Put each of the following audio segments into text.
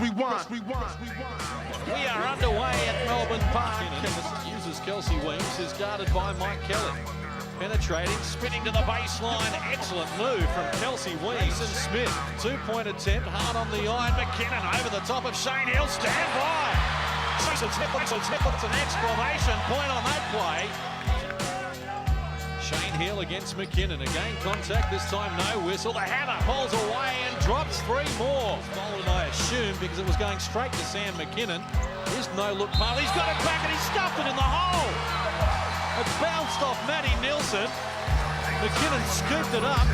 We are underway at Melbourne Park. Uses Kelsey Weems, who's guarded by Mike Kelly. Penetrating, spinning to the baseline. Excellent move from Kelsey Weems and Smith. Two-point attempt, hard on the eye. Mackinnon over the top of Shane Hill. Stand by. It's an exclamation point on that play. Shane Hill against Mackinnon. Again, contact, this time no whistle. The hammer pulls away and drops three more. Followed, I assume, because it was going straight to Sam Mackinnon. His no-look pass. He's got it back and he stuffed it in the hole. It bounced off Matty Nielsen. Mackinnon scooped it up.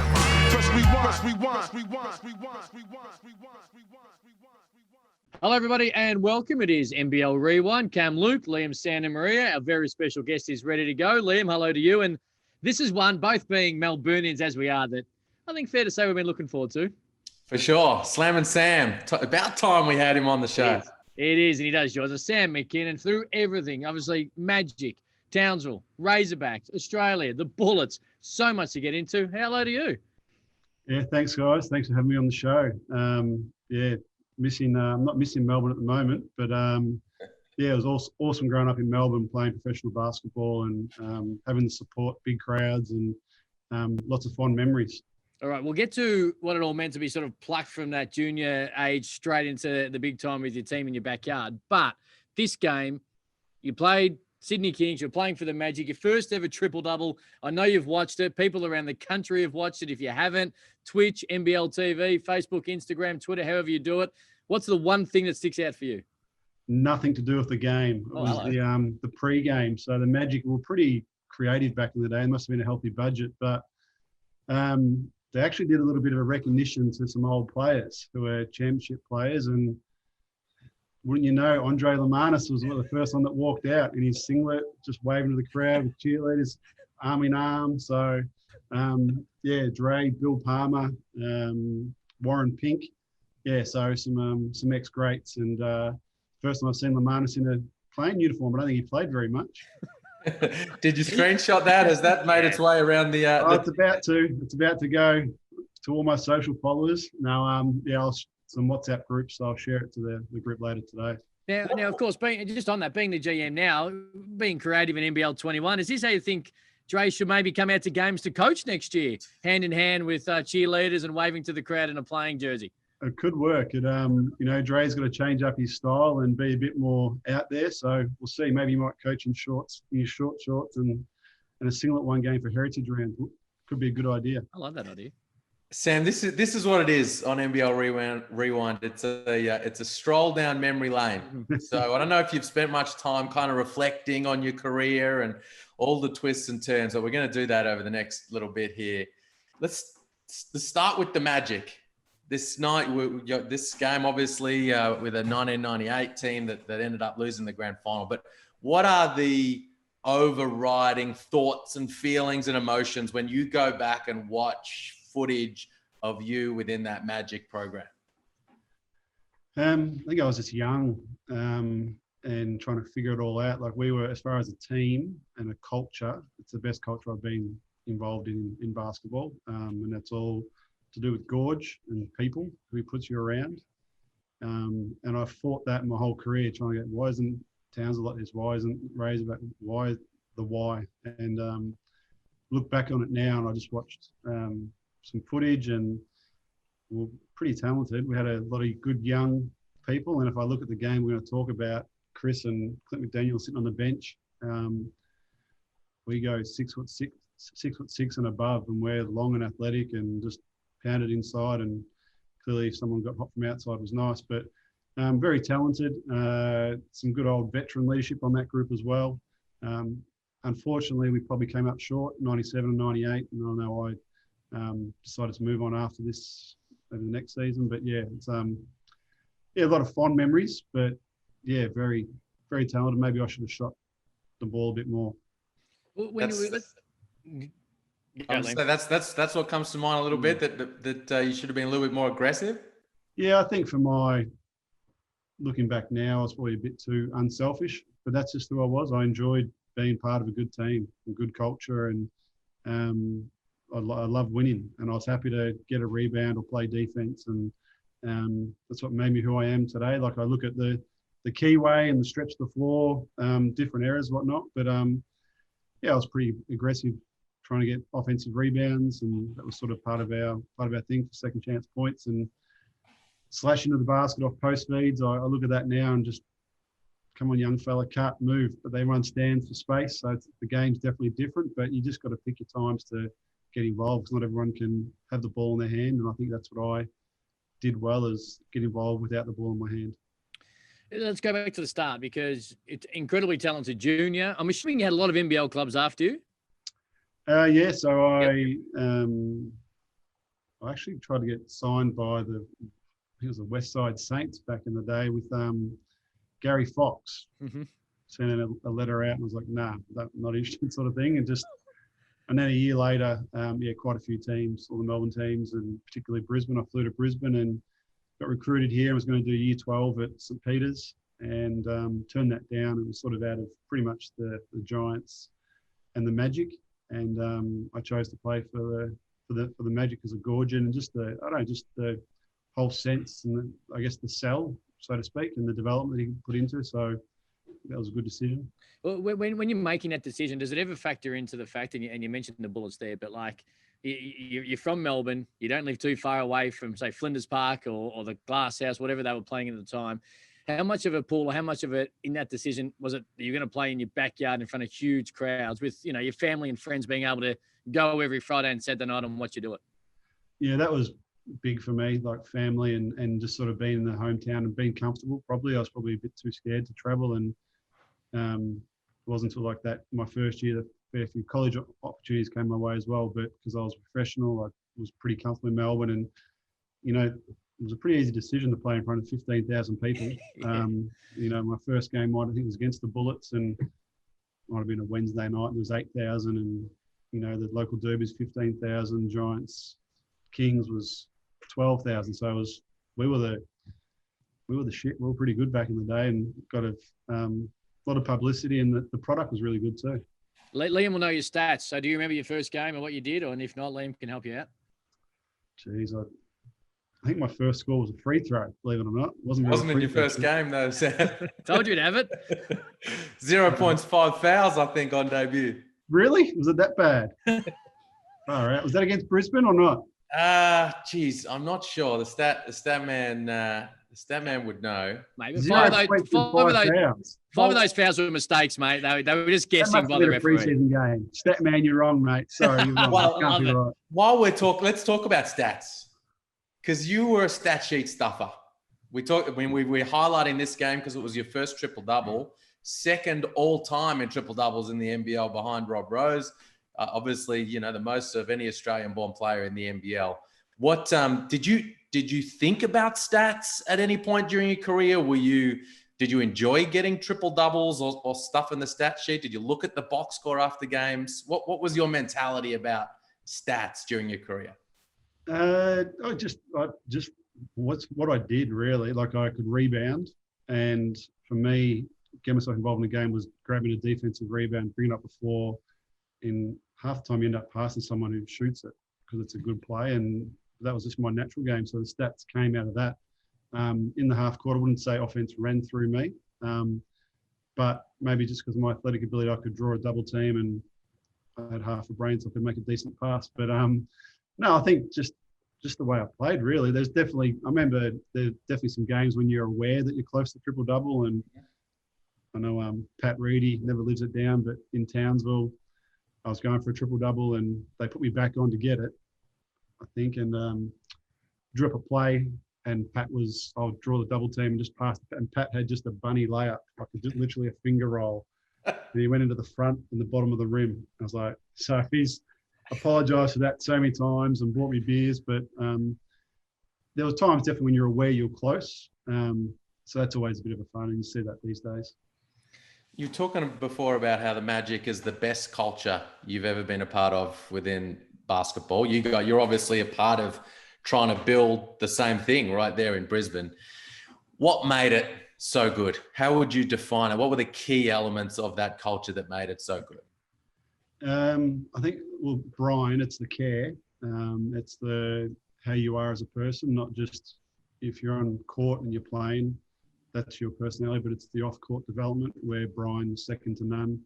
Hello, everybody, and welcome. It is NBL Rewind. Cam Luke, Liam, Santa Maria. Our very special guest is ready to go. Liam, hello to you. And this is one, both being Melburnians as we are, that I think fair to say we've been looking forward to. For sure. Slam and Sam. About time we had him on the show. It is, and he does, George. Sam Mackinnon through everything. Obviously, Magic, Townsville, Razorbacks, Australia, the Bullets. So much to get into. Hello to you. Yeah, thanks, guys. Thanks for having me on the show. I'm not missing Melbourne at the moment, but it was awesome growing up in Melbourne, playing professional basketball and having the support, big crowds, and lots of fond memories. All right, we'll get to what it all meant to be sort of plucked from that junior age straight into the big time with your team in your backyard. But this game, you played Sydney Kings, you're playing for the Magic, your first ever triple-double. I know you've watched it. People around the country have watched it. If you haven't, Twitch, NBL TV, Facebook, Instagram, Twitter, however you do it. What's the one thing that sticks out for you? Nothing to do with the game. It was the pre-game. So the Magic were pretty creative back in the day. It must have been a healthy budget, but they actually did a little bit of a recognition to some old players who were championship players. And wouldn't you know, Andre Lamanis was the first one that walked out in his singlet, just waving to the crowd with cheerleaders, arm in arm. So, Dre, Bill Palmer, Warren Pink. Yeah, so some ex-greats. And first time I've seen Lamanis in a playing uniform, but I don't think he played very much. Did you screenshot that? Has that made its way around the? It's about to. It's about to go to all my social followers. Now, some WhatsApp groups, so I'll share it to the group later today. Now, of course, being the GM now, being creative in NBL 21, is this how you think Dre should maybe come out to games to coach next year, hand in hand with cheerleaders and waving to the crowd in a playing jersey? It could work. Dre's got to change up his style and be a bit more out there. So we'll see. Maybe he might coach in his short shorts and a singlet one game for Heritage Round. Could be a good idea. I love that idea. Sam, this is what it is on NBL Rewind. It's a stroll down memory lane. So I don't know if you've spent much time kind of reflecting on your career and all the twists and turns, but we're going to do that over the next little bit here. Let's start with the Magic. This night, this game, obviously, with a 1998 team that ended up losing the grand final. But what are the overriding thoughts and feelings and emotions when you go back and watch footage of you within that Magic program? I think I was just young and trying to figure it all out. Like, we were, as far as a team and a culture, it's the best culture I've been involved in basketball. And that's all to do with Gorj and people who he puts you around. And I've fought that my whole career, trying to get, why isn't Townsville like this? Why isn't Razorback? Why the why? And look back on it now, and I just watched some footage, and we're pretty talented. We had a lot of good young people, and if I look at the game, we're going to talk about Chris and Clint McDaniel sitting on the bench. We go 6'6" and above, and we're long and athletic and just pounded inside, and clearly if someone got hot from outside was nice, but very talented. Some good old veteran leadership on that group as well. Unfortunately, we probably came up short, 97 and 98, and I know I decided to move on after this, over the next season. But yeah, it's a lot of fond memories, but yeah, very, very talented. Maybe I should have shot the ball a bit more. That's what comes to mind a little bit, that you should have been a little bit more aggressive. Yeah, I think looking back now, I was probably a bit too unselfish, but that's just who I was. I enjoyed being part of a good team, a good culture, and I love winning. And I was happy to get a rebound or play defense and That's what made me who I am today. Like I look at the keyway and the stretch of the floor, different errors, whatnot. But yeah, I was pretty aggressive trying to get offensive rebounds, and that was sort of part of our thing for second chance points and slash into the basket off post feeds. I look at that now and just, come on, young fella, cut, move. But they run stands for space, so the game's definitely different. But you just got to pick your times to get involved, because not everyone can have the ball in their hand, and I think that's what I did well, is get involved without the ball in my hand. Let's go back to the start, because it's incredibly talented junior. I'm assuming you had a lot of NBL clubs after you. Yeah, so I actually tried to get signed by I think it was the West Side Saints back in the day with Gary Fox. Mm-hmm. Sent in a letter out and was like, nah, not interested, sort of thing. And then a year later, quite a few teams, all the Melbourne teams, and particularly Brisbane. I flew to Brisbane and got recruited here. I was going to do year 12 at St. Peter's, and turned that down. It was sort of out of pretty much the Giants and the Magic. And I chose to play for the Magic as a Gorjun, and just the whole sense and I guess the sell, so to speak, and the development he put into. So that was a good decision. Well, when you're making that decision, does it ever factor into the fact, and you mentioned the Bullets there, but like you're from Melbourne, you don't live too far away from, say, Flinders Park or the Glass House, whatever they were playing at the time. How much of a pull, or how much of it in that decision was it that you're going to play in your backyard in front of huge crowds with, your family and friends being able to go every Friday and Saturday night and watch you do it? Yeah, that was big for me, like family and just sort of being in the hometown and being comfortable. I was probably a bit too scared to travel, and it wasn't until like that my first year that a fair few college opportunities came my way as well. But because I was professional, I was pretty comfortable in Melbourne, and it was a pretty easy decision to play in front of 15,000 people. Yeah. My first game, I think, was against the Bullets, and might have been a Wednesday night, and it was 8,000, and the local derby's 15,000. Giants Kings was 12,000. So we were the shit. We were pretty good back in the day, and got a lot of publicity, and the product was really good too. Liam will know your stats. So do you remember your first game and what you did? And if not, Liam can help you out. Jeez, I think my first score was a free throw, believe it or not. Wasn't in your first game, though, Sam. Told you to have it. 0 points, 5 fouls, I think, on debut. Really? Was it that bad? All right. Was that against Brisbane or not? Geez, I'm not sure. The stat man would know. Mate, five of those fouls were mistakes, mate. They were just guessing by the referee. Preseason game. Stat man, you're wrong, mate. Sorry, you're wrong. Well, can't be right. While let's talk about stats, because you were a stat sheet stuffer. We're highlighting this game because it was your first triple double, second all time in triple doubles in the NBL behind Rob Rose. Obviously, the most of any Australian-born player in the NBL. What did you think about stats at any point during your career? Did you enjoy getting triple doubles or stuff in the stat sheet? Did you look at the box score after games? What was your mentality about stats during your career? I just what I did really. Like, I could rebound, and for me, get myself involved in the game was grabbing a defensive rebound, bringing it up the floor. In halftime, you end up passing someone who shoots it because it's a good play, and that was just my natural game. So the stats came out of that. In the half court, I wouldn't say offense ran through me, but maybe just because of my athletic ability, I could draw a double team, and I had half a brain, so I could make a decent pass. But no, I think just the way I played, really. I remember there's definitely some games when you're aware that you're close to triple double, and I know Pat Reedy never lives it down, but in Townsville, I was going for a triple double, and they put me back on to get it, I think, and drew up a play, and I'll draw the double team and just pass it, and Pat had just a bunny layup, like literally a finger roll. And he went into the front and the bottom of the rim. I was like, so he's apologised for that so many times and bought me beers, but there was times definitely when you're aware you're close. So that's always a bit of a fun, and you see that these days. You were talking before about how the Magic is the best culture you've ever been a part of within basketball. You're obviously a part of trying to build the same thing right there in Brisbane. What made it so good? How would you define it? What were the key elements of that culture that made it so good? I think, Brian, it's the care. It's how you are as a person, not just if you're on court and you're playing, that's your personality, but it's the off-court development where Brian's second to none.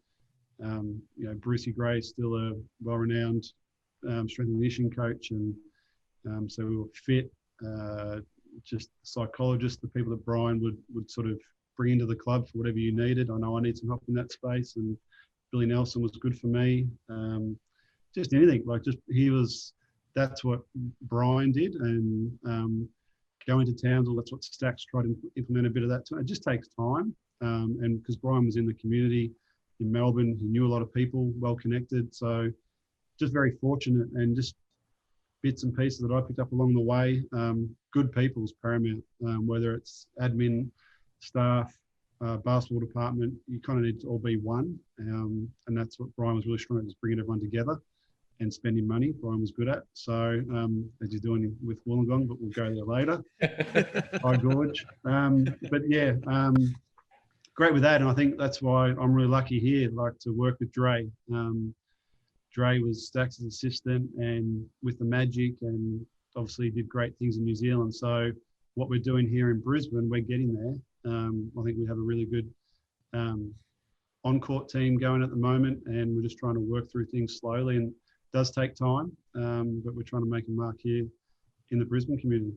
Brucey Gray still a well-renowned strength and conditioning coach, and so we were fit. Just psychologists, the people that Brian would sort of bring into the club for whatever you needed. I know I need some help in that space, and Billy Nelson was good for me. Just anything, that's what Brian did, and going to Townsville, that's what Stacks tried to implement a bit of that. It just takes time, and because Brian was in the community in Melbourne, he knew a lot of people, well connected, so just very fortunate, and just bits and pieces that I picked up along the way. Good people's paramount, whether it's admin, staff, basketball department, you kind of need to all be one, and that's what Brian was really strong at, was bringing everyone together and spending money. Brian was good at. So as he's doing with Wollongong, but we'll go there later. Hi, Gorge. But yeah, great with that, and I think that's why I'm really lucky here, like to work with Dre. Dre was Stacks' assistant and with the Magic, and obviously did great things in New Zealand. So what we're doing here in Brisbane, we're getting there. I think we have a really good on-court team going at the moment, and we're just trying to work through things slowly, and it does take time, but we're trying to make a mark here in the Brisbane community.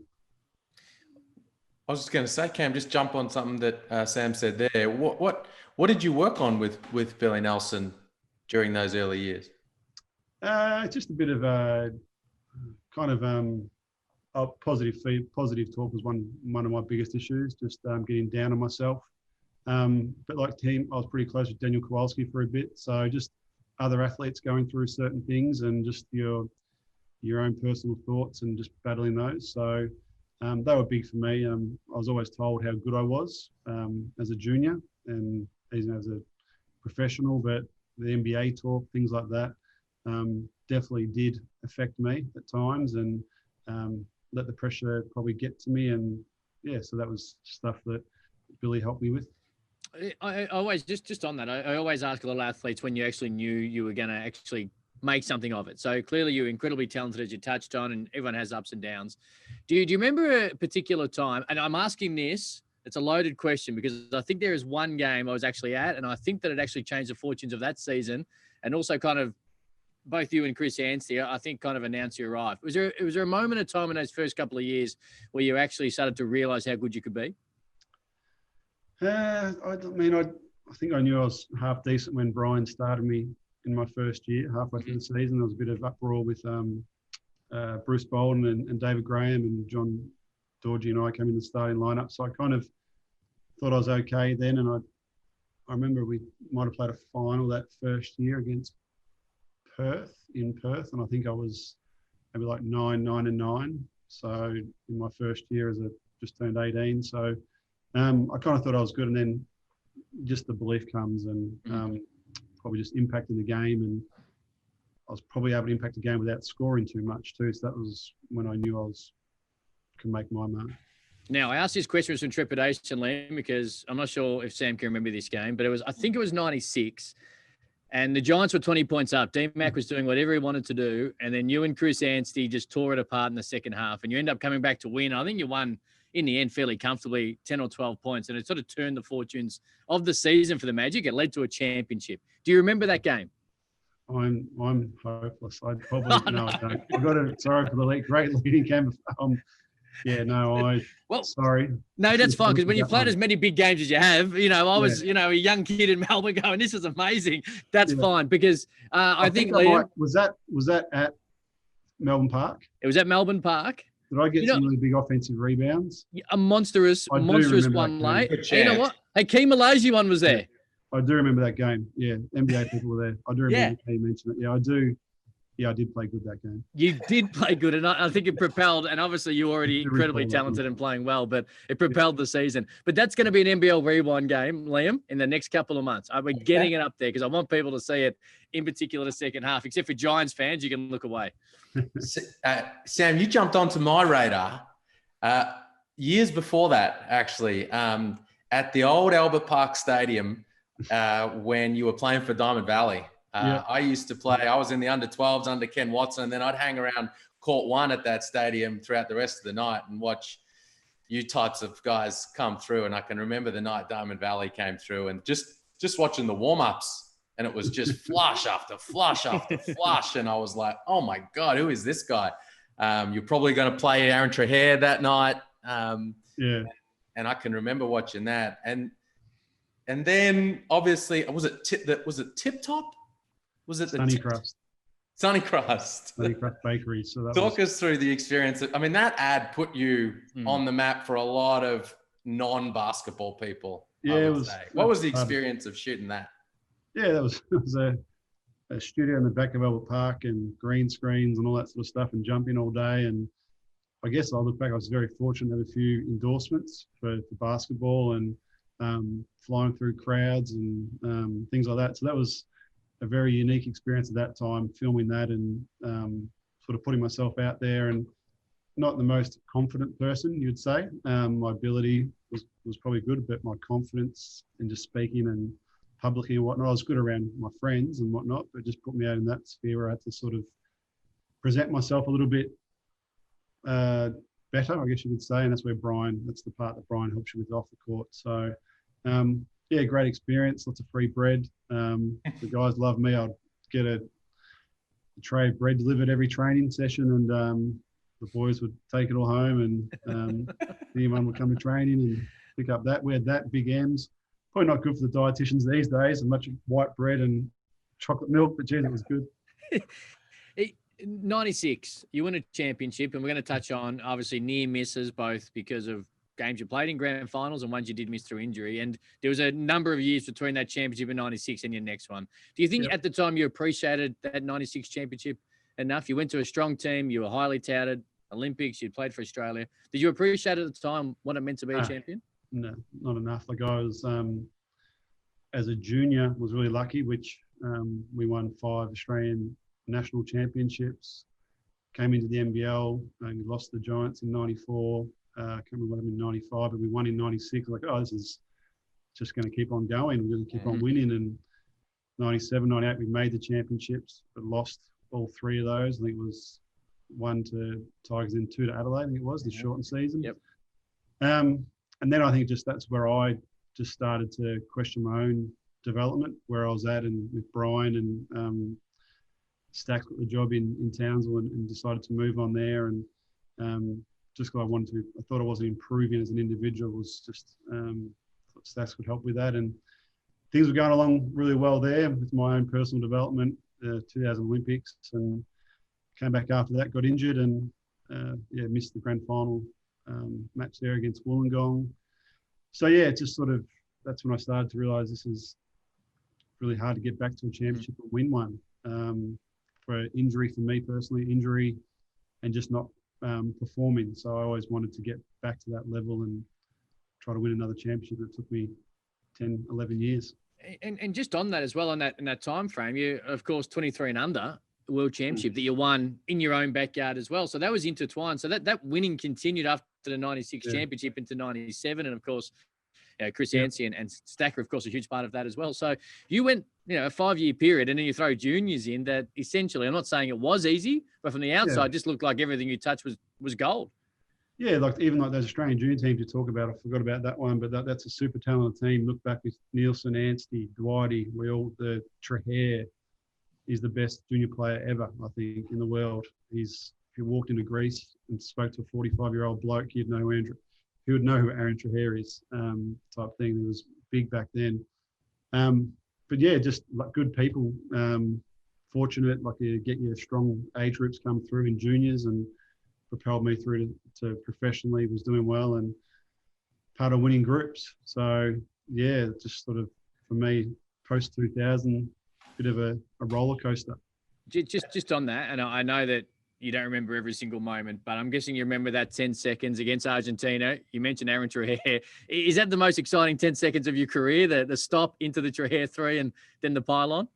I was just going to say, Cam, just jump on something that Sam said there. What did you work on with Billy Nelson during those early years? Just a bit of a kind of positive talk was one of my biggest issues. Just getting down on myself. But like team, I was pretty close with Daniel Kowalski for a bit. So just other athletes going through certain things, and just your own personal thoughts and just battling those. So they were big for me. I was always told how good I was as a junior and even as a professional, but the NBA talk, things like that, definitely did affect me at times, and let the pressure probably get to me. And yeah, so that was stuff that Billy helped me with. I always, just on that, I always ask a lot of athletes when you actually knew you were going to actually make something of it. So clearly you're incredibly talented, as you touched on, and everyone has ups and downs. Do you remember a particular time? And I'm asking this, it's a loaded question, because I think there is one game I was actually at, and I think that it actually changed the fortunes of that season, and also kind of both you and Chris Anstey, I think, kind of announced your arrival. Was there a moment of time in those first couple of years where you actually started to realise how good you could be? I think I knew I was half decent when Brian started me in my first year, halfway through the season. There was a bit of uproar with Bruce Bolden and David Graham, and John Dorji and I came in the starting lineup. So I kind of thought I was okay then. And I remember we might have played a final that first year against Perth, and I think I was maybe like 9-9-9. So in my first year as just turned 18. So I kind of thought I was good, and then just the belief comes, and probably just impacting the game, and I was probably able to impact the game without scoring too much too. So that was when I knew I could make my mark. Now, I asked this question with some trepidation, Liam, because I'm not sure if Sam can remember this game, but I think it was 96. And the Giants were 20 points up. D-Mac was doing whatever he wanted to do. And then you and Chris Anstey just tore it apart in the second half. And you end up coming back to win. I think you won, in the end, fairly comfortably, 10 or 12 points. And it sort of turned the fortunes of the season for the Magic. It led to a championship. Do you remember that game? I'm hopeless. I don't. I've got to, sorry for the great leading game. Sorry. No, that's fine, because when you played as many big games as you have, I was, a young kid in Melbourne going, this is amazing. That's fine, because I think Liam, was that at Melbourne Park? It was at Melbourne Park. Did I get some really big offensive rebounds? A monstrous one late. You know what? Hey, Key Malaysia one was there. I do remember that game. Yeah, NBA people were there. I do remember you mentioned it. Yeah, I do. Yeah, I did play good that game. You did play good, and I think it propelled, and obviously you're already incredibly talented and playing well, but it propelled the season. But that's going to be an NBL Rewind game, Liam, in the next couple of months. I'll be getting it up there because I want people to see it, in particular the second half. Except for Giants fans, you can look away. Sam, you jumped onto my radar years before that, actually, at the old Albert Park Stadium when you were playing for Diamond Valley. I used to play, I was in the under-12s under Ken Watson, and then I'd hang around court 1 at that stadium throughout the rest of the night and watch you types of guys come through. And I can remember the night Diamond Valley came through, and just watching the warm-ups, and it was just flush after flush after flush. And I was like, oh my God, who is this guy? You're probably going to play Aaron Trahair that night. Yeah. And I can remember watching that. And then obviously, was it Tip Top? Was it the Sunny Crust? Sunny Crust. Sunny Crust Bakery. So that Talk us through the experience. I mean, that ad put you on the map for a lot of non-basketball people. Yeah, I it would was. say. What was the experience of shooting that? Yeah, it was a studio in the back of Albert Park and green screens and all that sort of stuff, and jumping all day. And I guess I look back, I was very fortunate to have a few endorsements for basketball and flying through crowds and things like that. So that was a very unique experience at that time, filming that and sort of putting myself out there. And not the most confident person, you'd say. My ability was probably good, but my confidence in just speaking and publicly and whatnot, I was good around my friends and whatnot, but just put me out in that sphere where I had to sort of present myself a little bit better, I guess you could say. And that's the part that Brian helps you with off the court. So, yeah, great experience, lots of free bread. The guys love me. I'd get a tray of bread delivered every training session, and the boys would take it all home, and anyone would come to training and pick up that. We had that, big M's. Probably not good for the dietitians these days, and much white bread and chocolate milk, but geez, it was good. 96, you win a championship, and we're going to touch on obviously near misses, both because of games you played in grand finals and ones you did miss through injury. And there was a number of years between that championship in 96 and your next one. Do you think at the time you appreciated that 96 championship enough? You went to a strong team, you were highly touted, Olympics, you played for Australia. Did you appreciate at the time what it meant to be a champion? No, not enough. Like I was, as a junior, was really lucky, which we won 5 Australian national championships, came into the NBL, and lost the Giants in 94. I can't remember what happened in 95, but we won in 96. Like, oh, this is just going to keep on going. We're going to keep on winning. And 97, 98, we made the championships, but lost all 3 of those. I think it was 1 to Tigers and 2 to Adelaide, I think it was, the shortened season. Yep. And then I think just that's where I just started to question my own development, where I was at, and with Brian and Stacks got the job in Townsville and decided to move on there. And just because I thought I wasn't improving as an individual, was just thought Stacks could help with that. And things were going along really well there with my own personal development, 2000 Olympics, and came back after that, got injured, and missed the grand final match there against Wollongong. So yeah, just sort of, that's when I started to realise this is really hard to get back to a championship and win one. For injury, for me personally, injury and just not performing. So I always wanted to get back to that level and try to win another championship. It took me 10, 11 years. And just on that as well, in that time frame, you, of course, 23 and under world championship that you won in your own backyard as well. So that was intertwined. So that winning continued after the 96 championship into 97. And of course, Chris Yancey and Stacker, of course, a huge part of that as well. So you went, a 5-year period, and then you throw juniors in that essentially, I'm not saying it was easy, but from the outside, it just looked like everything you touched was gold. Yeah, even like those Australian junior teams you talk about, I forgot about that one, but that's a super talented team. Look back with Nielsen, Anstey, Dwighty, the Trahair is the best junior player ever, I think, in the world. If you walked into Greece and spoke to a 45-year-old bloke, he would know who Aaron Trahair is, type thing. It was big back then. But yeah, just like good people, fortunate, like you get your strong age groups come through in juniors and propelled me through to professionally, was doing well and part of winning groups. So yeah, just sort of, for me, post 2000, bit of a roller coaster. Just on that, and I know that you don't remember every single moment, but I'm guessing you remember that 10 seconds against Argentina. You mentioned Aaron Trahair. Is that the most exciting 10 seconds of your career, the stop into the Trahair 3 and then the pylon?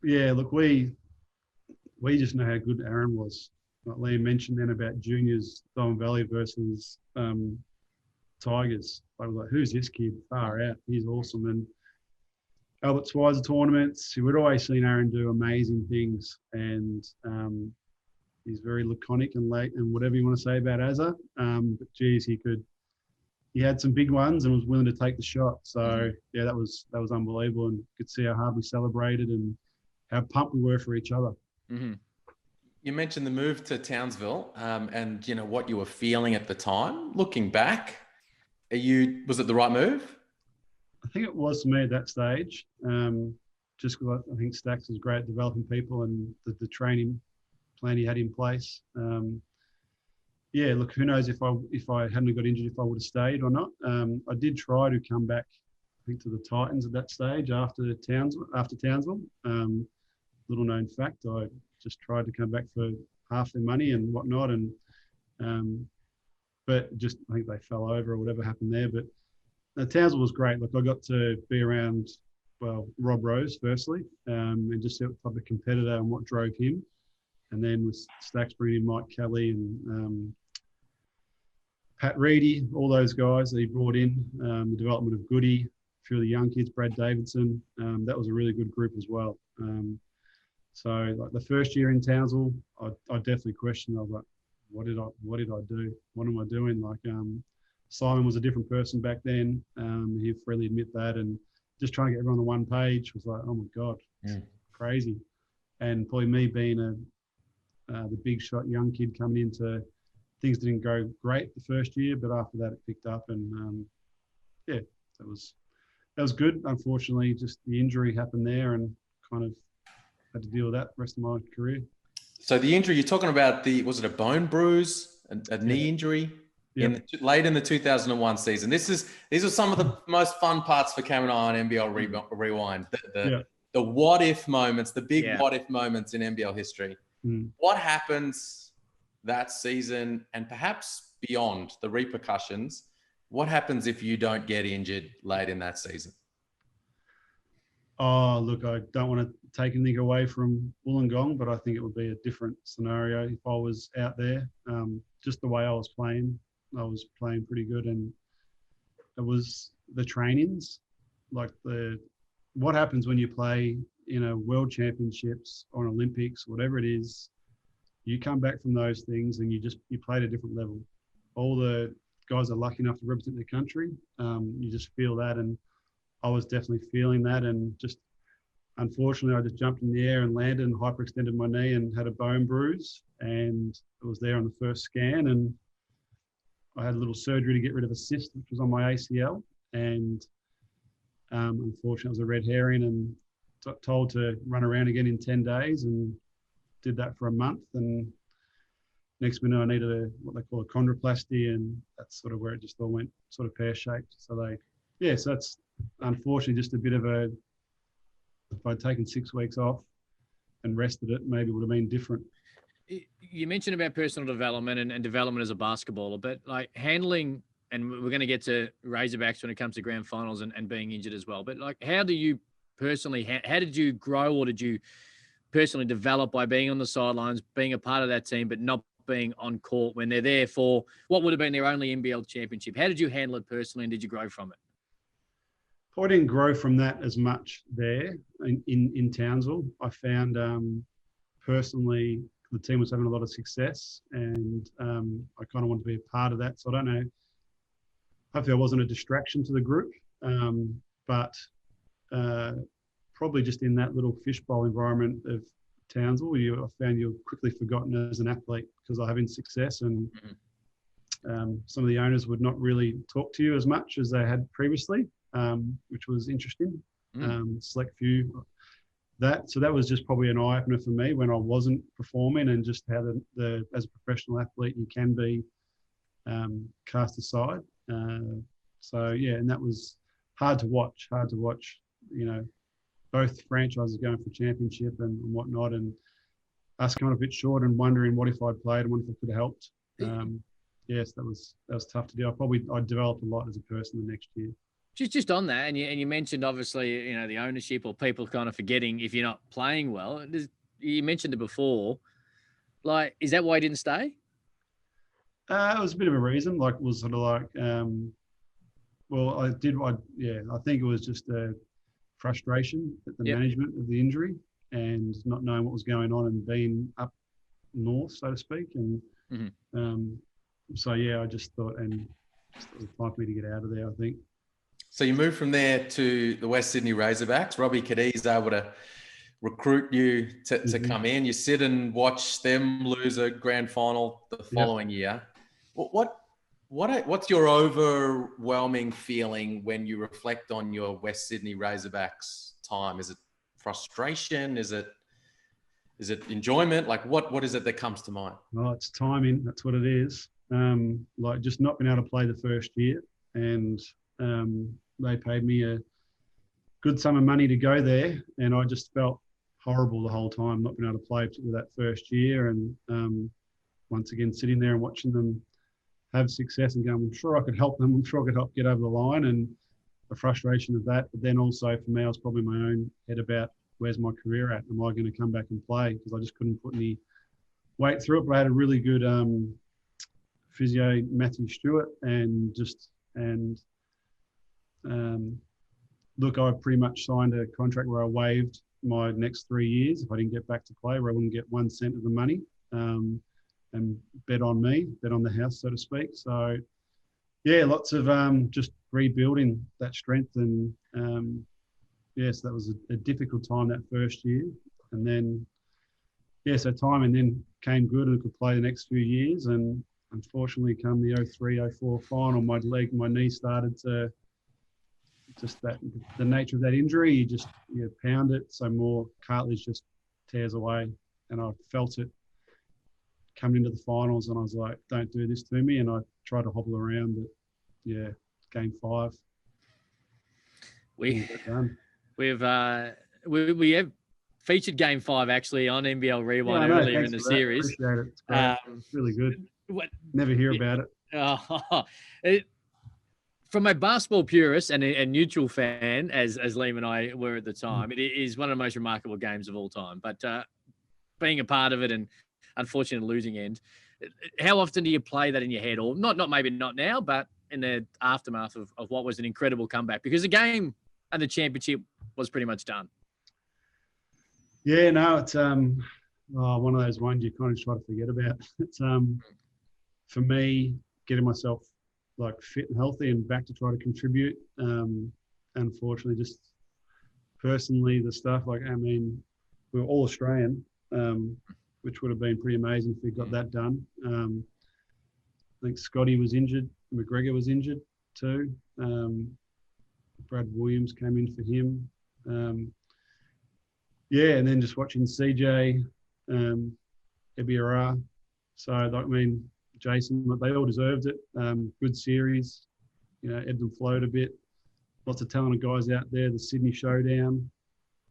Yeah, look, we just know how good Aaron was. Like Liam mentioned then about juniors, Diamond Valley versus Tigers. I was like, who's this kid? Far out. He's awesome. And Albert Schweitzer tournaments, we'd always seen Aaron do amazing things. And he's very laconic and late and whatever you want to say about Azza. But geez, he could he had some big ones and was willing to take the shot. So yeah, that was unbelievable, and could see how hard we celebrated and how pumped we were for each other. Mm-hmm. You mentioned the move to Townsville, and you know what you were feeling at the time. Looking back, was it the right move? I think it was for me at that stage, just because I think Stacks was great at developing people and the training plan he had in place. Yeah, look, who knows if I hadn't got injured, if I would have stayed or not. I did try to come back, I think, to the Titans at that stage after Townsville. Little known fact, I just tried to come back for half their money and whatnot, and but just I think they fell over or whatever happened there. But Townsville was great. Like, I got to be around, well, Rob Rose firstly, and just see what type of competitor and what drove him. And then with Stacks bringing in Mike Kelly and Pat Reedy, all those guys that he brought in, the development of Goody, a few of the young kids, Brad Davidson, that was a really good group as well. So like the first year in Townsville, I definitely questioned. I was like, what did I do? What am I doing? Like, Simon was a different person back then. He'd freely admit that, and just trying to get everyone on one page was like, oh my God, crazy. And probably me being the big shot young kid coming into, things didn't go great the first year, but after that it picked up, and yeah, that was good. Unfortunately, just the injury happened there, and kind of had to deal with that the rest of my career. So the injury you're talking about, was it a bone bruise, a knee injury? Yep. Late in the 2001 season. These are some of the most fun parts for Cam and I on NBL Rewind. The what if moments, the big what if moments in NBL history. What happens that season, and perhaps beyond, the repercussions? What happens if you don't get injured late in that season? Oh, look, I don't want to take anything away from Wollongong, but I think it would be a different scenario if I was out there. Just the way I was playing pretty good, and it was the trainings, like what happens when you play in a world championships or an Olympics, whatever it is. You come back from those things and you play at a different level. All the guys are lucky enough to represent their country. You just feel that, and I was definitely feeling that, and just unfortunately I just jumped in the air and landed and hyperextended my knee and had a bone bruise, and it was there on the first scan, and I had a little surgery to get rid of a cyst which was on my ACL, and unfortunately it was a red herring, and told to run around again in 10 days, and did that for a month, and next minute I needed what they call a chondroplasty, and that's sort of where it just all went sort of pear-shaped. So so that's unfortunately just a bit of if I'd taken 6 weeks off and rested it, maybe it would have been different. You mentioned about personal development and development as a basketballer, but like handling, and we're going to get to Razorbacks when it comes to grand finals and being injured as well. But like, how do you personally, how did you grow, or did you personally develop by being on the sidelines, being a part of that team, but not being on court when they're there for what would have been their only NBL championship? How did you handle it personally, and did you grow from it? I didn't grow from that as much there in Townsville. I found personally the team was having a lot of success, and I kind of wanted to be a part of that. So I don't know, hopefully I wasn't a distraction to the group, but probably just in that little fishbowl environment of Townsville, I found you're quickly forgotten as an athlete because of having success, and some of the owners would not really talk to you as much as they had previously, which was interesting. Select few. So that was just probably an eye-opener for me when I wasn't performing, and just how as a professional athlete you can be cast aside. So yeah, and that was hard to watch. You know, both franchises going for championship and whatnot, and us coming a bit short and wondering what if I'd played and what if I could have helped. Yes, that was tough to do. I developed a lot as a person the next year. Just on that, and you mentioned obviously, the ownership or people kind of forgetting if you're not playing well. You mentioned it before. Like, is that why you didn't stay? It was a bit of a reason. Like, it was sort of like, I think it was just a frustration at the management of the injury and not knowing what was going on and being up north, so to speak. And so, yeah, I just thought, and it was time for me to get out of there, I think. So you moved from there to the West Sydney Razorbacks. Robbie Caddy's able to recruit you to come in. You sit and watch them lose a grand final the following year. What's your overwhelming feeling when you reflect on your West Sydney Razorbacks time? Is it frustration? Is it enjoyment? Like what is it that comes to mind? Well, it's timing. That's what it is. Like just not being able to play the first year, and they paid me a good sum of money to go there, and I just felt horrible the whole time not being able to play, particularly that first year. And once again, sitting there and watching them have success and going, I'm sure I could help them. I'm sure I could help get over the line, and the frustration of that. But then also for me, I was probably in my own head about where's my career at? Am I going to come back and play? Because I just couldn't put any weight through it. But I had a really good physio, Matthew Stewart, look, I pretty much signed a contract where I waived my next 3 years if I didn't get back to play, where I wouldn't get 1 cent of the money, and bet on the house, so to speak. So, yeah, lots of just rebuilding that strength. And, yes, that was a difficult time that first year. And then, so timing then came good and I could play the next few years. And unfortunately, come the 03-04 final, my knee started to the nature of that injury, you pound it, so more cartilage just tears away. And I felt it coming into the finals, and I was like, don't do this to me. And I tried to hobble around, but yeah, game 5. We have featured game 5 actually on NBL Rewind earlier in the series. Appreciate it. It's really good. Never hear about it. From a basketball purist and a neutral fan, as Liam and I were at the time, it is one of the most remarkable games of all time. But being a part of it, and unfortunately losing end, how often do you play that in your head? Or maybe not now, but in the aftermath of what was an incredible comeback? Because the game and the championship was pretty much done. Yeah, no, it's one of those ones you kind of try to forget about. It's for me, getting myself like fit and healthy and back to try to contribute. Unfortunately, just personally, the stuff we were all Australian, which would have been pretty amazing if we got that done. I think Scotty was injured, McGregor was injured too. Brad Williams came in for him. And then just watching CJ, Ebiara. So, Jason, they all deserved it. Good series, ebbed and flowed a bit. Lots of talented guys out there. The Sydney Showdown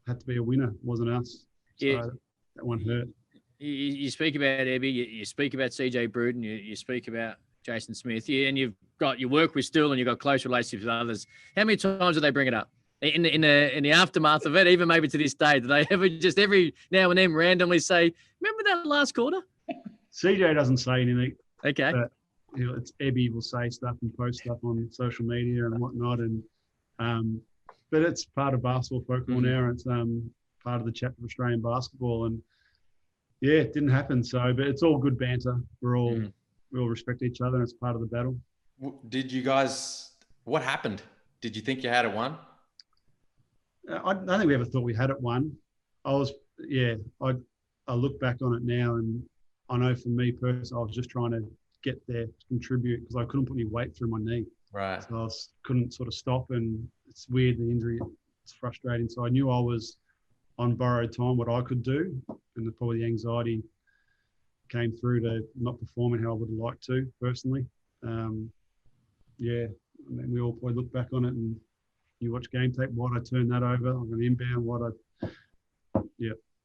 had to be a winner, wasn't us. Yeah. So that one hurt. You speak about Ebby, you speak about CJ Bruton, you speak about Jason Smith, and you work with Stu, and you've got close relationships with others. How many times do they bring it up in the aftermath of it? Even maybe to this day, do they ever just every now and then randomly say, "Remember that last quarter"? CJ doesn't say anything. Okay. But, it's Ebby will say stuff and post stuff on social media and whatnot, and but it's part of basketball folklore now. It's part of the chapter of Australian basketball, and yeah, it didn't happen. So, but it's all good banter. We all respect each other, and it's part of the battle. Did you guys? What happened? Did you think you had it won? I don't think we ever thought we had it won. I look back on it now, and I know for me personally, I was just trying to get there to contribute because I couldn't put any weight through my knee. Right. So I couldn't sort of stop, and it's weird, the injury. It's frustrating. So I knew I was on borrowed time, what I could do, and probably the anxiety came through to not performing how I would have liked to personally. We all probably look back on it, and you watch game tape. Why'd I turn that over? I'm an inbound.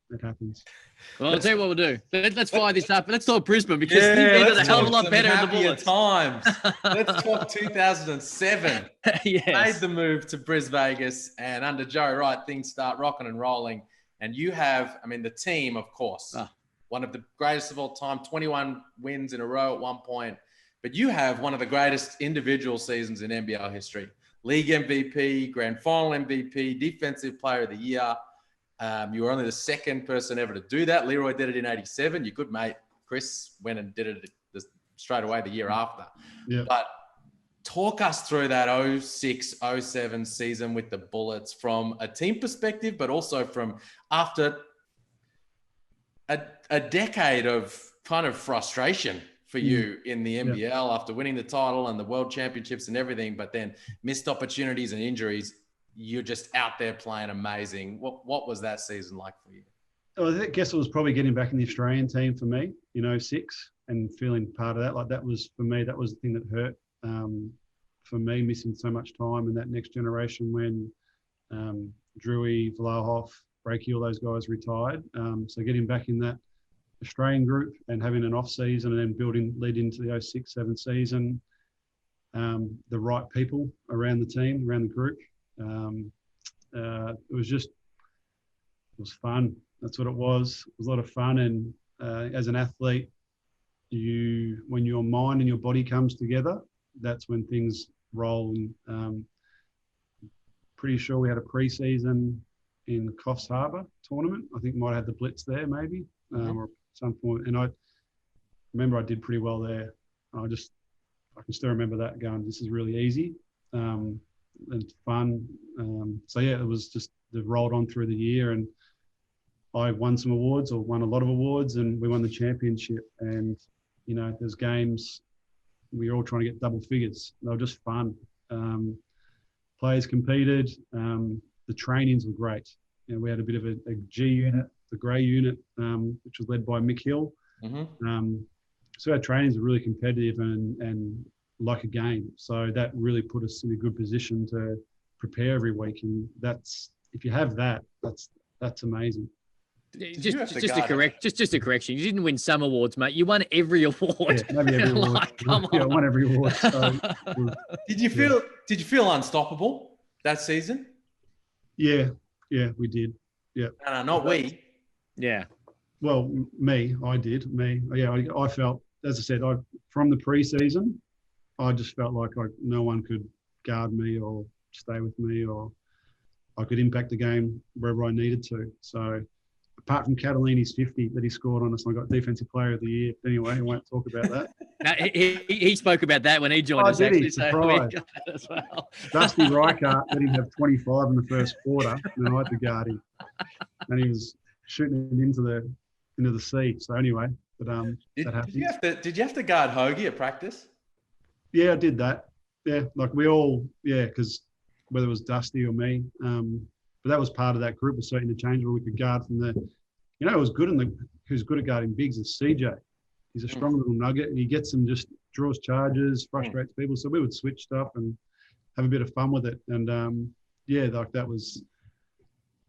It happens. Well, I'll tell you what we'll do. Let's fire this up. Let's talk Brisbane because they did a hell of a lot better in the Bullets. Times. Let's talk 2007. Yes. Made the move to Brisbane, Vegas, and under Joe Wright, things start rocking and rolling. And you have, the team, of course, one of the greatest of all time, 21 wins in a row at one point. But you have one of the greatest individual seasons in NBL history. League MVP, Grand Final MVP, Defensive Player of the Year. You were only the second person ever to do that. Leroy did it in 87. Your good mate, Chris, went and did it straight away the year after. Yeah. But talk us through that 06-07 season with the Bullets from a team perspective, but also from after a decade of kind of frustration for you in the NBL after winning the title and the World Championships and everything, but then missed opportunities and injuries. You're just out there playing amazing. What was that season like for you? I guess it was probably getting back in the Australian team for me in 06 and feeling part of that. Like that was, for me, that was the thing that hurt for me, missing so much time in that next generation when Drewy, Vlahoff, Breaky, all those guys retired. So getting back in that Australian group and having an off season and then lead into the 06-07 season, the right people around the team, around the group. It was fun. That's what it was. It was a lot of fun. And as an athlete, when your mind and your body comes together, that's when things roll. And pretty sure we had a pre-season in Coffs Harbour tournament. I think might have the Blitz there maybe, or at some point. And I remember I did pretty well there. I can still remember that going, this is really easy and fun. So yeah, it was just, it rolled on through the year and I won some awards or won a lot of awards and we won the championship. And, there's games, we were all trying to get double figures. They were just fun. Players competed. The trainings were great. We had a bit of a G unit, the grey unit, which was led by Mick Hill. So our trainings were really competitive and like a game. So that really put us in a good position to prepare every week. And if you have that, that's amazing. Just a correction. You didn't win some awards, mate. You won every award. Yeah, maybe every award. Like, come on. I won every award. So, Did you feel unstoppable that season? Yeah, we did. Yeah. No, not we. Yeah. Well, I did. Yeah, I felt, as I said, from the pre-season, I just felt like no one could guard me or stay with me, or I could impact the game wherever I needed to. So apart from Catalini's 50 that he scored on us, I got Defensive Player of the Year. Anyway, I won't talk about that. No, he spoke about that when he joined us, did actually. he? So Surprise. we got that as well. Dusty Reichert let him have 25 in the first quarter, and I had to guard him. And he was shooting it into the sea. So anyway, but that happened. Did you have to guard Hoagie at practice? Yeah, I did that. Yeah, like we all, because whether it was Dusty or me, but that was part of that group, was so interchangeable. We could guard from it was good who's good at guarding bigs is CJ. He's a strong little nugget and he gets them, just draws charges, frustrates people. So we would switch stuff and have a bit of fun with it. And that was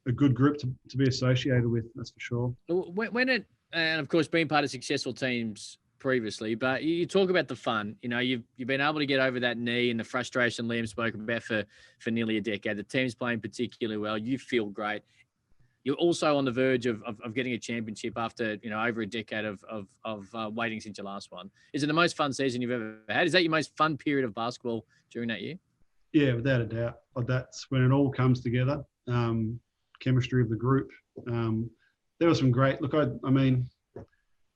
a good group to be associated with, that's for sure. And of course, being part of successful teams previously, but you talk about the fun. You've been able to get over that knee and the frustration Liam spoke about for nearly a decade. The team's playing particularly well. You feel great. You're also on the verge of getting a championship after over a decade of waiting since your last one. Is it the most fun season you've ever had? Is that your most fun period of basketball during that year? Yeah, without a doubt. That's when it all comes together. Chemistry of the group. There was some great. Look, I mean,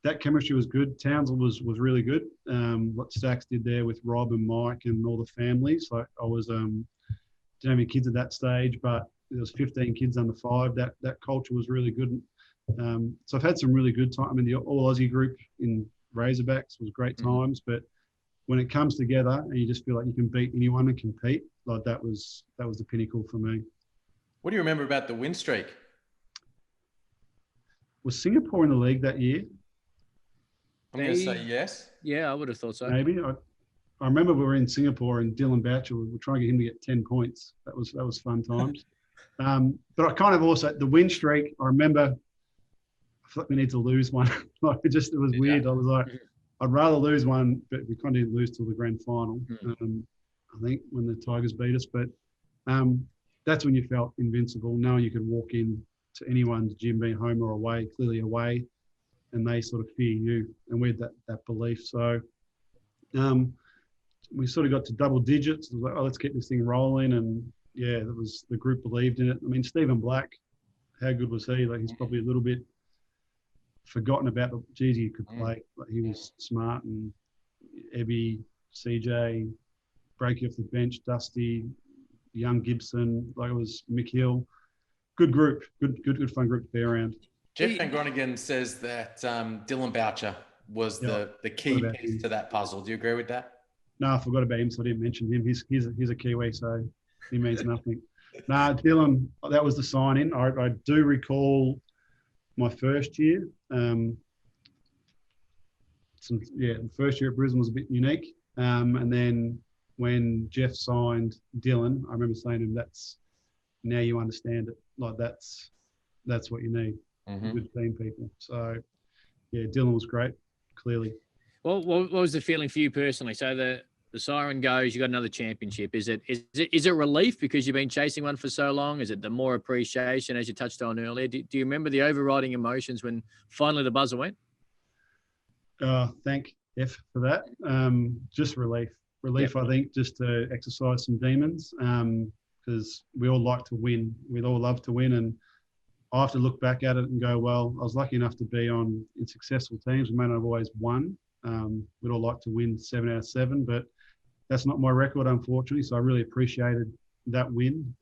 that chemistry was good. Townsville was really good. What Stacks did there with Rob and Mike and all the families. Like I was, didn't have any kids at that stage, but there was 15 kids under 5. That culture was really good. So I've had some really good time. I mean, the All Aussie group in Razorbacks was great times, but when it comes together and you just feel like you can beat anyone and compete, like that was the pinnacle for me. What do you remember about the win streak? Was Singapore in the league that year? I'm going to say yes. Yeah, I would have thought so. Maybe. I remember we were in Singapore and Dylan Voucher, we were trying to get him to get 10 points. That was fun times. But I kind of also, the win streak, I remember, I feel like we need to lose one. It was weird. I was like, I'd rather lose one, but we kind of didn't lose till the grand final. I think when the Tigers beat us. But that's when you felt invincible, knowing you could walk in to anyone's gym, being home or away, clearly away, and they sort of fear you. And we had that belief. So we sort of got to double digits. It was like, oh, let's get this thing rolling. And yeah, the group believed in it. I mean, Stephen Black, how good was he? Like he's probably a little bit forgotten about, but geez, he could play. Like he was smart, and Ebby, CJ, break you off the bench, Dusty, young Gibson, like it was Mick Hill. Good group, good fun group to be around. Jeff Van Groningen says that Dylan Voucher was the key piece to that puzzle. Do you agree with that? No, I forgot about him, so I didn't mention him. He's a Kiwi, so he means nothing. Nah, Dylan, that was the sign-in. I do recall my first year. The first year at Brisbane was a bit unique. And then when Jeff signed Dylan, I remember saying to him, now you understand it. Like that's what you need. Good team people. So yeah, Dylan was great, clearly. Well, what was the feeling for you personally? So the siren goes, you got another championship. Is it relief because you've been chasing one for so long? Is it the more appreciation, as you touched on earlier? Do you remember the overriding emotions when finally the buzzer went? Thank F for that. Just relief. Yep. I think, just to exercise some demons, because we all like to win. We'd all love to win, and I have to look back at it and go, well, I was lucky enough to be in successful teams. We may not have always won. We'd all like to win 7 out of 7, but that's not my record, unfortunately. So I really appreciated that win.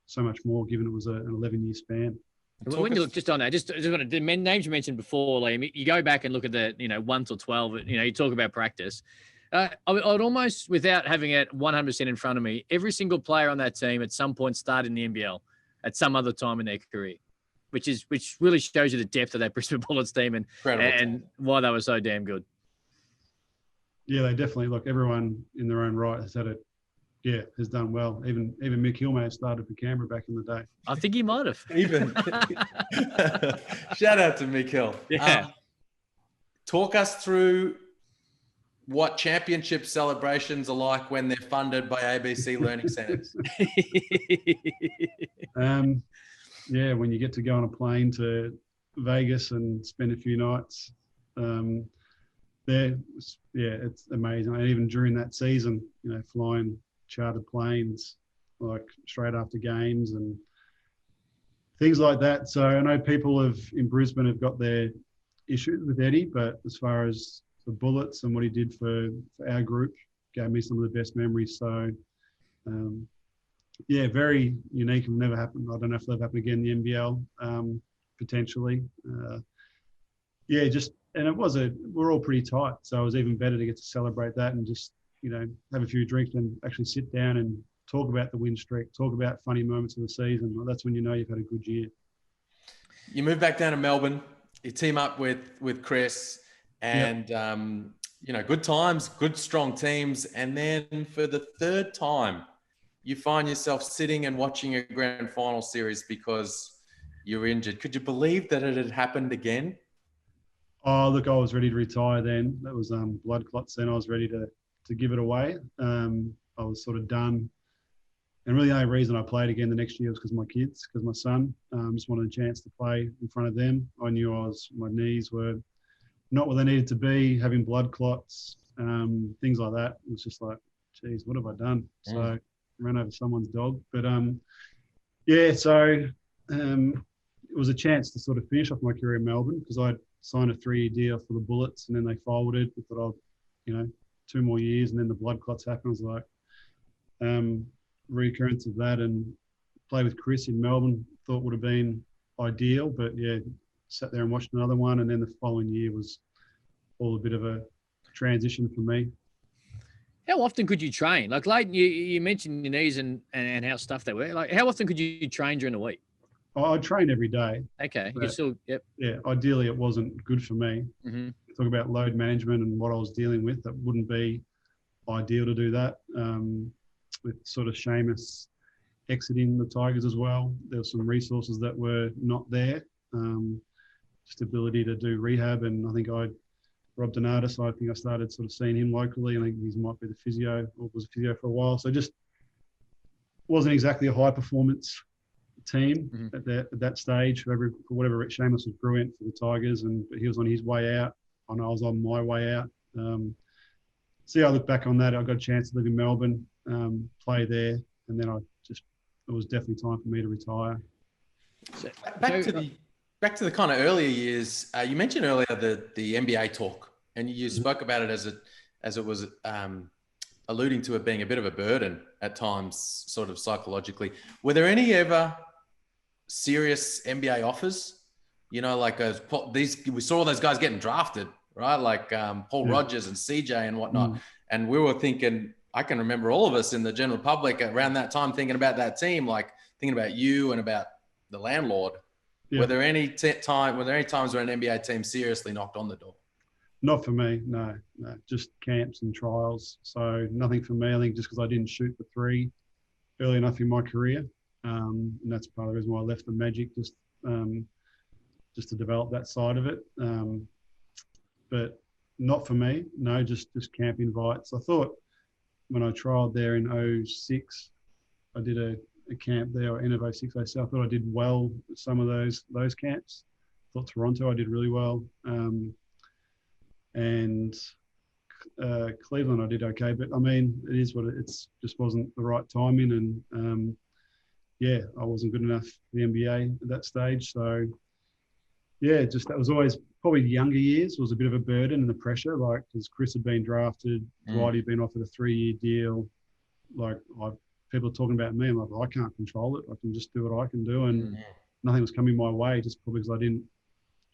So much more, given it was an 11-year span. When you look just on that, just want to, the names you mentioned before, Liam, you go back and look at the 1 till 12. You talk about practice. I'd almost, without having it 100% in front of me, every single player on that team at some point started in the NBL at some other time in their career, which really shows you the depth of that Brisbane Bullets team and why they were so damn good. Yeah, they definitely, look, everyone in their own right has done well. Even Mick Hill may have started for Canberra back in the day. I think he might have. Even. Shout out to Mick Hill. Yeah. Talk us through what championship celebrations are like when they're funded by ABC Learning Centres. When you get to go on a plane to Vegas and spend a few nights there, it's amazing. And even during that season, flying chartered planes like straight after games and things like that. So I know people in Brisbane have got their issues with Eddie, but as far as the Bullets and what he did for our group, gave me some of the best memories. So very unique and never happened. I don't know if that'll happen again in the NBL, potentially. And we're all pretty tight. So it was even better to get to celebrate that and just, have a few drinks and actually sit down and talk about the win streak, talk about funny moments of the season. Well, that's when you know you've had a good year. You move back down to Melbourne, you team up with Chris and, good times, good, strong teams. And then for the third time, you find yourself sitting and watching a grand final series because you're injured. Could you believe that it had happened again? Oh, look, I was ready to retire then. That was blood clots then. I was ready to give it away. I was sort of done. And really the only reason I played again the next year was because my kids, because my son just wanted a chance to play in front of them. I knew my knees were not what they needed to be, having blood clots, things like that. It was just like, geez, what have I done? So I ran over someone's dog. But it was a chance to sort of finish off my career in Melbourne because I'd signed a 3-year deal for the Bullets and then they folded. I thought, 2 more years and then the blood clots happened. I was like, recurrence of that and play with Chris in Melbourne thought would have been ideal, but sat there and watched another one. And then the following year was all a bit of a transition for me. How often could you train? Like Leighton, you mentioned your knees and how stuff they were. Like, how often could you train during the week? I train every day. Okay. You still, yep. Yeah. Ideally, it wasn't good for me. Mm-hmm. Talk about load management and what I was dealing with. That wouldn't be ideal to do that. With sort of Seamus exiting the Tigers as well, there were some resources that were not there. Just ability to do rehab, and I think Rob Donatus, I think I started sort of seeing him locally. I think he might be the physio, or was a physio for a while. So just wasn't exactly a high performance team at that stage. For whatever, Seamus was brilliant for the Tigers, but he was on his way out. I know I was on my way out. I look back on that. I got a chance to live in Melbourne, play there, and then it was definitely time for me to retire. Back to the kind of earlier years. You mentioned earlier the NBA talk, and you spoke about it as it was alluding to it being a bit of a burden at times, sort of psychologically. Were there any ever serious NBA offers? You know, like we saw those guys getting drafted, right? Like Paul Rogers and CJ and whatnot. And we were thinking, I can remember all of us in the general public around that time thinking about that team, like thinking about you and about the landlord. Yeah. Were there any times where an NBA team seriously knocked on the door? Not for me, no. Just camps and trials. So nothing for me. I think just because I didn't shoot the three early enough in my career, and that's part of the reason why I left the Magic, just to develop that side of it. But not for me. No, just camp invites. I thought when I trialed there in 06, I did a camp there, or end of 06, I thought I did well at some of those camps. I thought Toronto, I did really well. And Cleveland, I did okay. But I mean, it is what it's just wasn't the right timing. And I wasn't good enough for the NBA at that stage. So yeah, just that was always probably the younger years was a bit of a burden and the pressure, like because Chris had been drafted, Dwight had been offered a 3-year deal. Like people are talking about me, I'm like, well, I can't control it. I can just do what I can do, and nothing was coming my way just probably because I didn't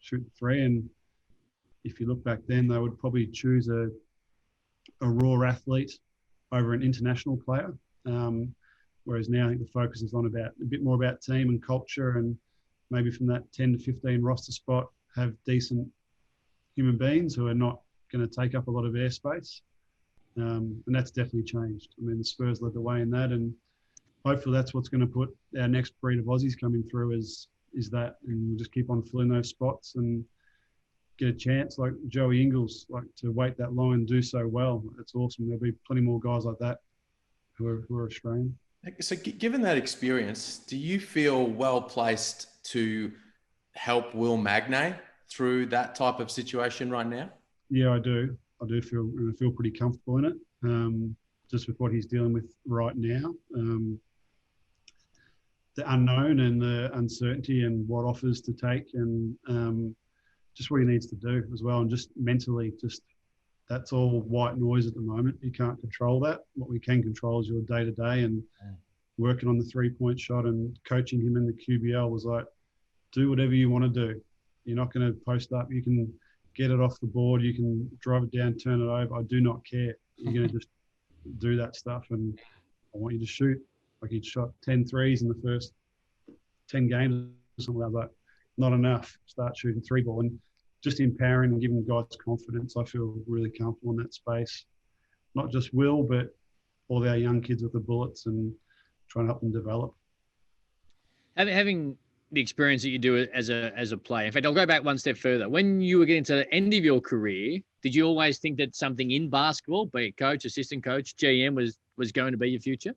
shoot the three. And if you look back then, they would probably choose a raw athlete over an international player. Whereas now I think the focus is on a bit more about team and culture, and maybe from that 10 to 15 roster spot, have decent human beings who are not going to take up a lot of airspace. And that's definitely changed. I mean, the Spurs led the way in that, and hopefully that's what's going to put our next breed of Aussies coming through is that, and we'll just keep on filling those spots and get a chance like Joey Ingles, like to wait that long and do so well. It's awesome. There'll be plenty more guys like that who are Australian. So given that experience, do you feel well placed to help Will Magnay through that type of situation right now? Yeah, I do. I feel pretty comfortable in it, just with what he's dealing with right now. The unknown and the uncertainty and what offers to take, and just what he needs to do as well. And just mentally, that's all white noise at the moment. You can't control that. What we can control is your day-to-day, and working on the three-point shot, and coaching him in the QBL was like, do whatever you want to do. You're not going to post up. You can get it off the board. You can drive it down, turn it over. I do not care. You're going to just do that stuff, and I want you to shoot. Like he'd shot 10 threes in the first 10 games or something like that. Not enough. Start shooting 3-ball, and just empowering and giving guys confidence. I feel really comfortable in that space. Not just Will, but all our young kids with the bullets, and trying to help them develop. Having the experience that you do as a player. In fact, I'll go back one step further. When you were getting to the end of your career, did you always think that something in basketball, be it coach, assistant coach, GM, was going to be your future?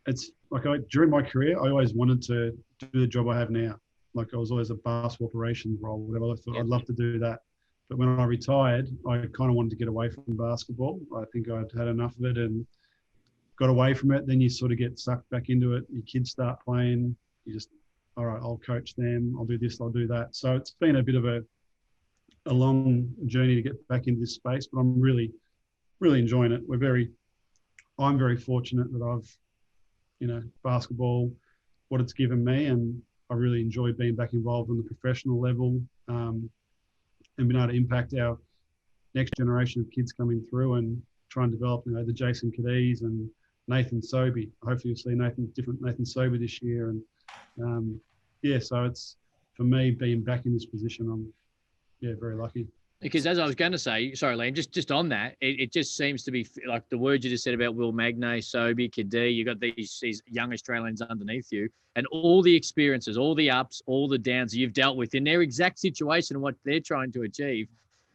It's like during my career, I always wanted to do the job I have now. Like I was always a basketball operations role, whatever. I thought I'd love to do that. But when I retired, I kind of wanted to get away from basketball. I think I'd had enough of it and got away from it. Then you sort of get sucked back into it. Your kids start playing. You just, all right, I'll coach them. I'll do this, I'll do that. So it's been a bit of a long journey to get back into this space, but I'm really, really enjoying it. I'm very fortunate that I've, basketball, what it's given me, and I really enjoy being back involved on the professional level, and being able to impact our next generation of kids coming through and try and develop, the Jason Cadiz and Nathan Sobey. Hopefully you'll see different Nathan Sobey this year. And so it's, for me, being back in this position, I'm very lucky. Because as I was going to say, sorry, Liam, just on that, it just seems to be like the words you just said about Will Magnay, Sobey, Kadee, you got these young Australians underneath you, and all the experiences, all the ups, all the downs you've dealt with in their exact situation and what they're trying to achieve.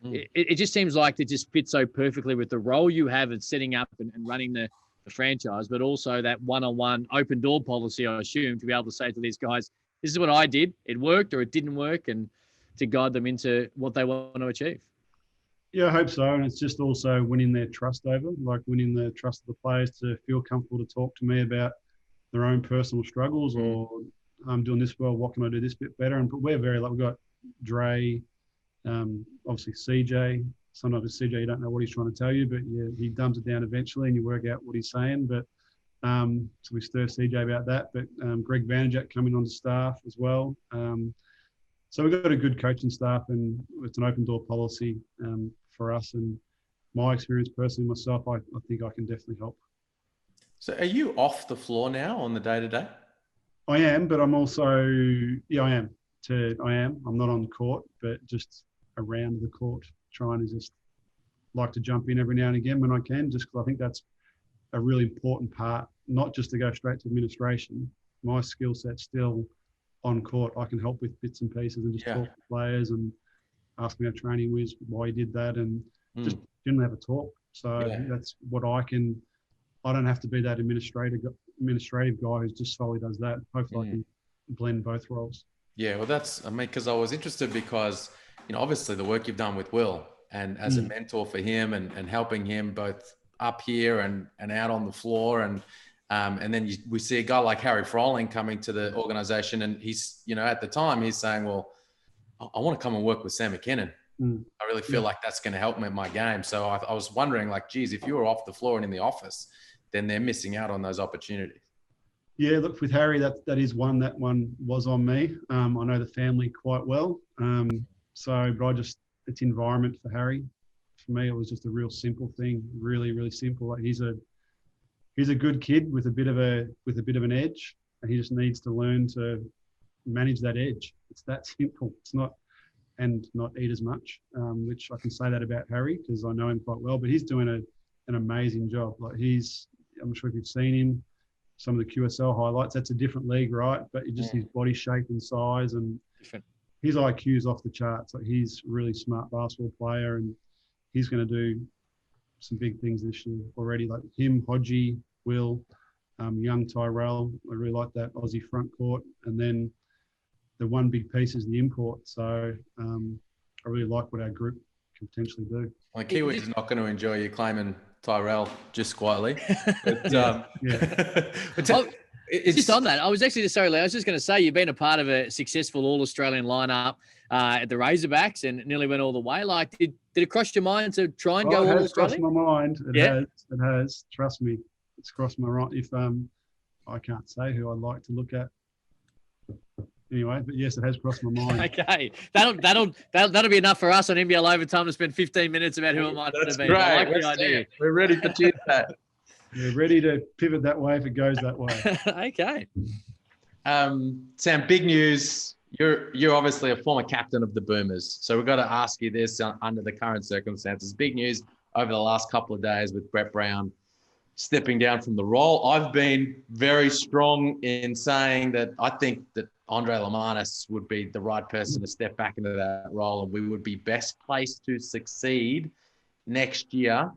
It just seems like it just fits so perfectly with the role you have in setting up and running the franchise, but also that one-on-one open door policy, I assume, to be able to say to these guys, this is what I did, it worked or it didn't work, and to guide them into what they want to achieve. Yeah, I hope so. And it's just also winning their trust over, like winning the trust of the players to feel comfortable to talk to me about their own personal struggles, or I'm doing this well, what can I do this bit better? But we're we've got Dre, obviously CJ, sometimes with CJ, you don't know what he's trying to tell you, but he dumbs it down eventually and you work out what he's saying. But so we stir CJ about that. But Greg Vanderjack coming on to staff as well. So we've got a good coaching staff, and it's an open door policy for us. And my experience personally myself, I think I can definitely help. So are you off the floor now on the day-to-day? I am, but I'm also, I am. I'm not on the court, but just around the court, trying to just like to jump in every now and again when I can, just because I think that's a really important part, not just to go straight to administration. My skill set's still on court. I can help with bits and pieces and just talk to players and ask me how training was, why you did that, and just generally have a talk. So I think that's what I don't have to be that administrative guy who just solely does that. Hopefully I can blend both roles. Yeah, well, because I was interested because, obviously the work you've done with Will and as a mentor for him and helping him both up here and out on the floor. And then we see a guy like Harry Froling coming to the organization, and he's, at the time he's saying, well, I want to come and work with Sam Mackinnon. I really feel like that's going to help me in my game. So I was wondering, like, geez, if you were off the floor and in the office, then they're missing out on those opportunities. Yeah, look, with Harry, that one was on me. I know the family quite well. But it's environment for Harry. For me, it was just a real simple thing, really, really simple. Like he's a good kid with a bit of an edge, and he just needs to learn to manage that edge. It's that simple. It's not eat as much, which I can say that about Harry because I know him quite well. But he's doing an amazing job. Like I'm sure if you've seen him, some of the QSL highlights, that's a different league, right? But his body shape and size and his IQ's off the charts. Like he's a really smart basketball player, and he's going to do some big things this year already. Like him, Hodgie, Will, young Tyrell. I really like that Aussie front court. And then the one big piece is the import. So I really like what our group can potentially do. Well, Kiwi is not going to enjoy you claiming Tyrell just quietly. But, it's just on that. I was just going to say, you've been a part of a successful All-Australian lineup at the Razorbacks and nearly went all the way. Like, did it cross your mind to try and go All-Australian? It has crossed my mind. It has. Trust me, it's crossed my mind. If I can't say who I'd like to look at. Anyway, but yes, it has crossed my mind. Okay, that'll be enough for us on NBL Overtime to spend 15 minutes about who it might have been. Great. I like the idea. We're ready to choose that. We're ready to pivot that way if it goes that way. Okay. Sam, big news. You're obviously a former captain of the Boomers, so we've got to ask you this under the current circumstances. Big news over the last couple of days with Brett Brown stepping down from the role. I've been very strong in saying that I think that Andre Lamanis would be the right person to step back into that role, and we would be best placed to succeed next year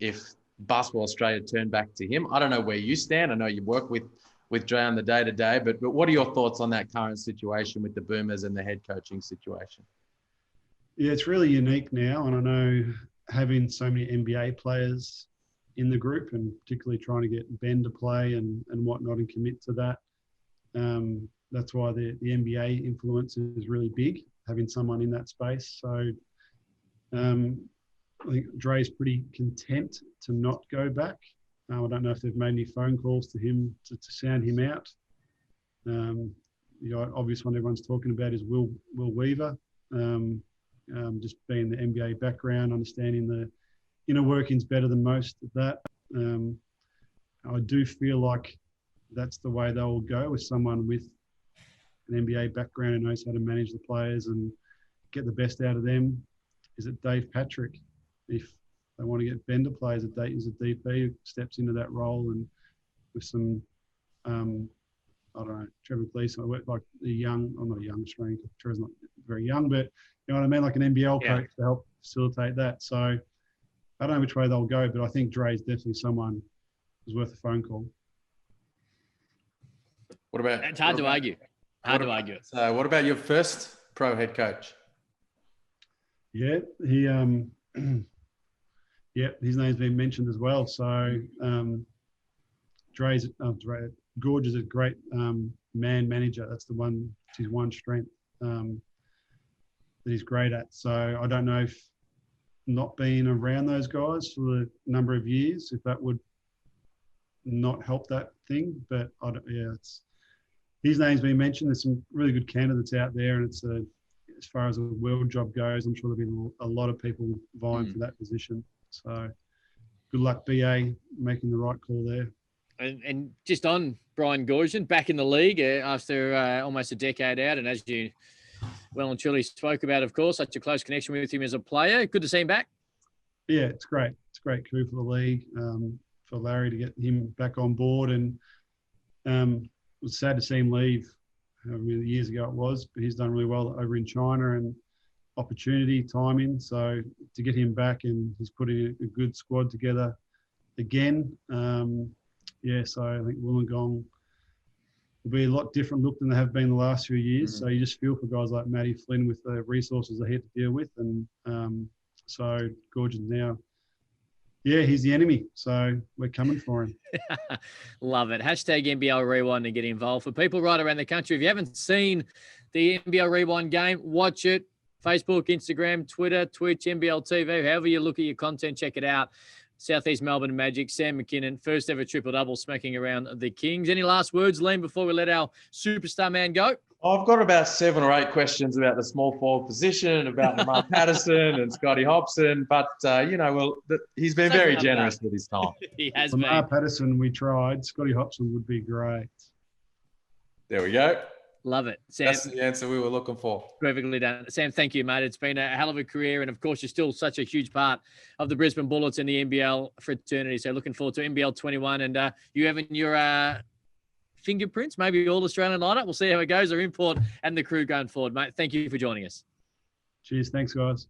if Basketball Australia turned back to him. I don't know where you stand. I know you work with Dre on the day-to-day, but what are your thoughts on that current situation with the Boomers and the head coaching situation? Yeah, it's really unique now, and I know having so many NBA players in the group and particularly trying to get Ben to play and whatnot and commit to that. That's why the NBA influence is really big, having someone in that space. So I think Dre's pretty content to not go back. I don't know if they've made any phone calls to him to sound him out. The obvious one everyone's talking about is Will Weaver, just being the NBA background, understanding the inner workings better than most of that. I do feel like that's the way they'll go, with someone with an NBA background who knows how to manage the players and get the best out of them. Is it Dave Patrick? If they want to get Ben to play as a DP who steps into that role, and with some, I don't know, Trevor Gleeson, I work like I'm not a young Australian, Trevor's not very young, but you know what I mean, like an NBL coach to help facilitate that. So I don't know which way they'll go, but I think Dre's definitely someone who's worth a phone call. What about? It's hard to argue. So what about your first pro head coach? Yeah, he his name's been mentioned as well. So Gorge is a great man manager. That's it's his one strength that he's great at. So I don't know if not being around those guys for the number of years, if that would not help that thing. But it's his name's been mentioned. There's some really good candidates out there, and it's as far as a world job goes, I'm sure there'll be a lot of people vying for that position. So good luck, BA, making the right call there. And just on Brian Gorjun, back in the league after almost a decade out, and as you well and truly spoke about, of course, such a close connection with him as a player. Good to see him back. Yeah, it's great. It's a great coup for the league, for Larry to get him back on board. And it was sad to see him leave. However many years ago it was, but he's done really well over in China and opportunity, timing. So to get him back, and he's putting a good squad together again. So I think Wollongong will be a lot different look than they have been the last few years. So you just feel for guys like Matty Flynn with the resources they had to deal with. And so Gorjun now, he's the enemy. So we're coming for him. Love it. Hashtag NBL Rewind to get involved. For people right around the country, if you haven't seen the NBL Rewind game, watch it. Facebook, Instagram, Twitter, Twitch, NBL TV, however you look at your content, check it out. Southeast Melbourne Magic, Sam Mackinnon, first ever triple-double smacking around the Kings. Any last words, Liam, before we let our superstar man go? I've got about 7 or 8 questions about the small forward position, about Lamar Patterson and Scotty Hobson, but, he's been very generous with his time. He has Lamar been. Patterson, we tried. Scotty Hobson would be great. There we go. Love it. Sam, That's the answer we were looking for. perfectly done. Sam, thank you, mate. It's been a hell of a career. And, of course, you're still such a huge part of the Brisbane Bullets and the NBL fraternity. So looking forward to NBL 21. And you having your fingerprints, maybe All-Australian lineup. We'll see how it goes, our import and the crew going forward, mate. Thank you for joining us. Cheers. Thanks, guys.